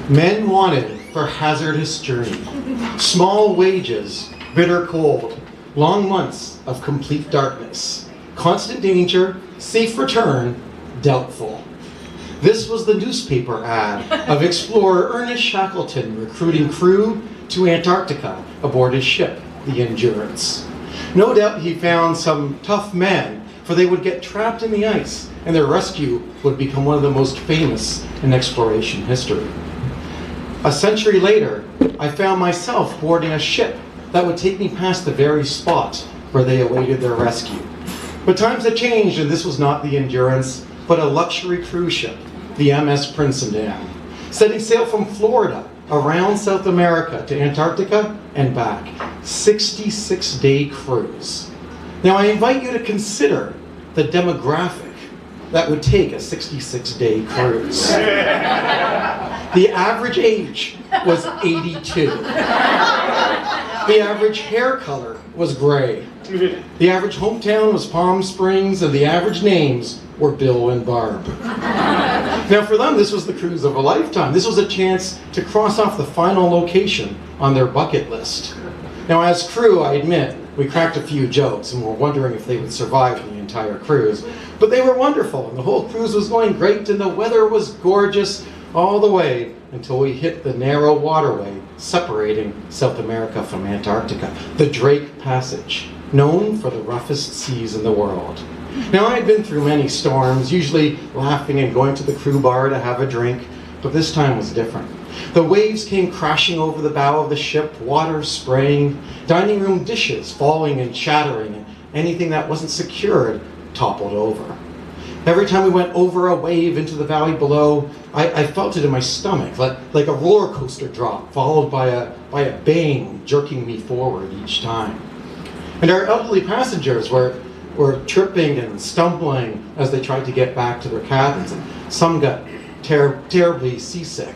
Men wanted for hazardous journey, small wages, bitter cold, long months of complete darkness, constant danger, safe return, doubtful. This was the newspaper ad of explorer Ernest Shackleton recruiting crew to Antarctica aboard his ship, the Endurance. No doubt he found some tough men, for they would get trapped in the ice, and their rescue would become one of the most famous in exploration history. A century later, I found myself boarding a ship that would take me past the very spot where they awaited their rescue. But times had changed, and this was not the Endurance, but a luxury cruise ship, the MS Princendam, setting sail from Florida around South America to Antarctica and back. 66-day cruise. Now I invite you to consider the demographic that would take a 66-day cruise. The average age was 82. The average hair color was gray. The average hometown was Palm Springs, and the average names were Bill and Barb. Now for them, this was the cruise of a lifetime. This was a chance to cross off the final location on their bucket list. Now as crew, I admit, we cracked a few jokes and were wondering if they would survive the entire cruise. But they were wonderful, and the whole cruise was going great, and the weather was gorgeous all the way until we hit the narrow waterway separating South America from Antarctica, the Drake Passage, known for the roughest seas in the world. Now I had been through many storms, usually laughing and going to the crew bar to have a drink, but this time was different. The waves came crashing over the bow of the ship, water spraying, dining room dishes falling and shattering, and anything that wasn't secured toppled over. Every time we went over a wave into the valley below, I felt it in my stomach, like a roller coaster drop, followed by a bang jerking me forward each time. And our elderly passengers were tripping and stumbling as they tried to get back to their cabins, and some got terribly seasick.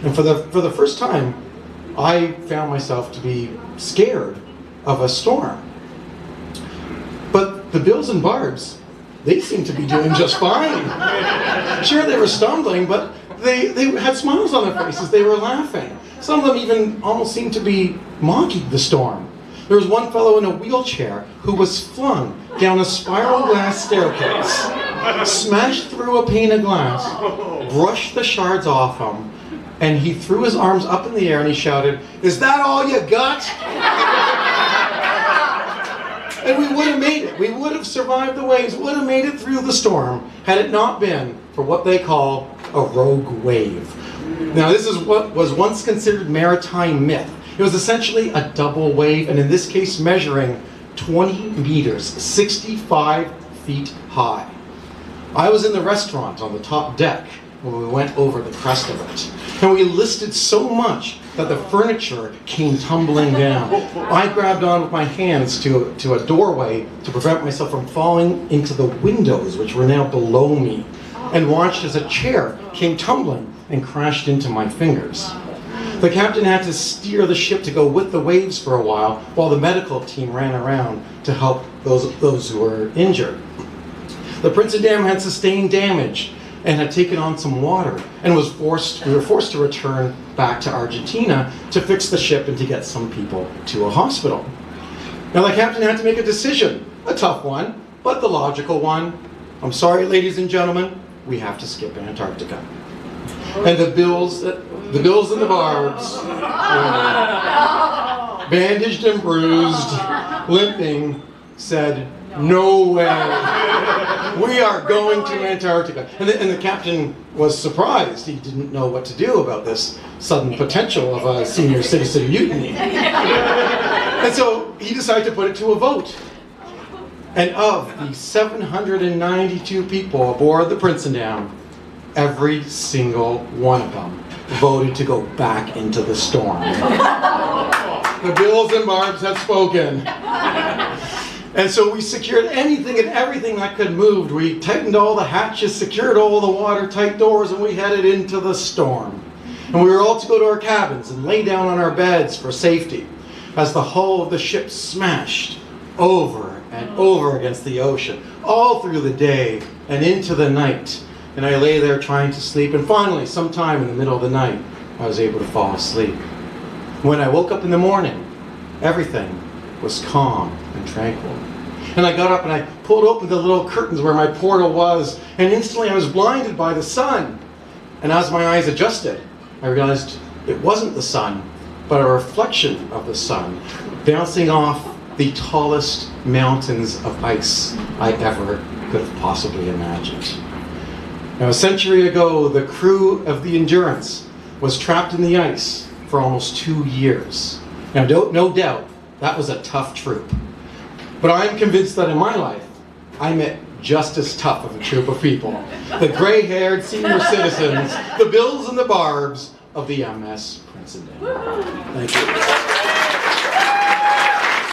And for the first time, I found myself to be scared of a storm. But the Bills and Barbs, they seemed to be doing just fine. Sure, they were stumbling, but they had smiles on their faces. They were laughing. Some of them even almost seemed to be mocking the storm. There was one fellow in a wheelchair who was flung down a spiral glass staircase, smashed through a pane of glass, brushed the shards off him, and he threw his arms up in the air and he shouted, "Is that all you got?" And we would have made it. We would have survived the waves, would have made it through the storm, had it not been for what they call a rogue wave. Now this is what was once considered maritime myth. It was essentially a double wave, and in this case measuring 20 meters, 65 feet high. I was in the restaurant on the top deck when we went over the crest of it. And we listed so much that the furniture came tumbling down. I grabbed on with my hands to a doorway to prevent myself from falling into the windows, which were now below me, and watched as a chair came tumbling and crashed into my fingers. The captain had to steer the ship to go with the waves for a while the medical team ran around to help those who were injured. The Princendam had sustained damage and had taken on some water, and we were forced to return back to Argentina to fix the ship and to get some people to a hospital. Now the captain had to make a decision, a tough one, but the logical one. I'm sorry, ladies and gentlemen, we have to skip Antarctica. And the Bills and the Barbs, bandaged and bruised, limping, said, "No way. We are going to Antarctica." And the captain was surprised. He didn't know what to do about this sudden potential of a senior citizen mutiny. And so he decided to put it to a vote. And of the 792 people aboard the Princendam, every single one of them voted to go back into the storm. The Bills and Barbs have spoken. And so we secured anything and everything that could move. We tightened all the hatches, secured all the watertight doors, and we headed into the storm. And we were all to go to our cabins and lay down on our beds for safety as the hull of the ship smashed over and over against the ocean, all through the day and into the night. and I lay there trying to sleep, and finally, sometime in the middle of the night, I was able to fall asleep. When I woke up in the morning, everything was calm and tranquil. And I got up and I pulled open the little curtains where my portal was, and instantly I was blinded by the sun. And as my eyes adjusted, I realized it wasn't the sun, but a reflection of the sun bouncing off the tallest mountains of ice I ever could have possibly imagined. Now, a century ago, the crew of the Endurance was trapped in the ice for almost 2 years. Now, no doubt, that was a tough troop. But I'm convinced that in my life, I met just as tough of a troop of people. The gray-haired senior citizens, the Bills and the Barbs of the MS Princeton. Thank you.